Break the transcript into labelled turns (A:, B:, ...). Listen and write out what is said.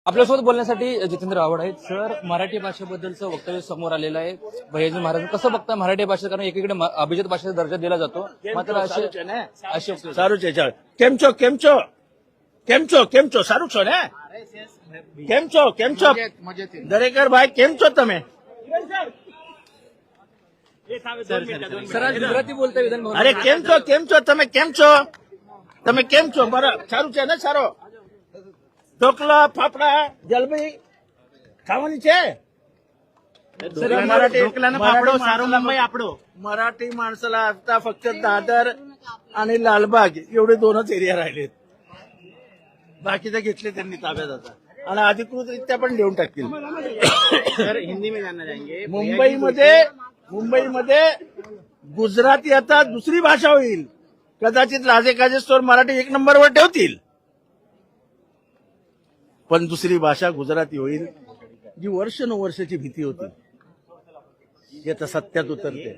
A: आपल्यासोबत बोलण्यासाठी जितेंद्र आव्हाड आहेत. सर, मराठी भाषेबद्दलचं वक्तव्य समोर आलेलं आहे. भैयाजी महाराज कसं बघता मराठी भाषा? कारण एकीकडे अभिजात भाषेचा दर्जा दिला जातो, मात्र असे
B: સારું છે ચાલ કેમ છો કેમ છો કેમ છો કેમ છો સારું છો ને કેમ છો દરેકર ભાઈ કેમ છો તમે
A: सर आज गुजराती बोलताय विधान भवन.
B: અરે કેમ છો તમે કેમ છો બરાબર સારું છે ને સારો ઢોકળા ફાફડા જલેબી ખાવાની છે मराठी माणसाला आता फक्त दादर आणि लालबाग एवढे दोनच एरिया राहिलेत. बाकीचे घेतले त्यांनी ताब्यात आता आणि अधिकृतरित्या पण देऊन टाकतील.
C: हिंदी में जानना चाहेंगे.
B: मुंबईमध्ये गुजराती आता दुसरी भाषा होईल. कदाचित राजेकाजेश्वर मराठी एक नंबरवर ठेवतील, पण दुसरी भाषा गुजराती होईल. जी वर्षानुवर्षाची भीती होती, ती आता सत्यात उतरते.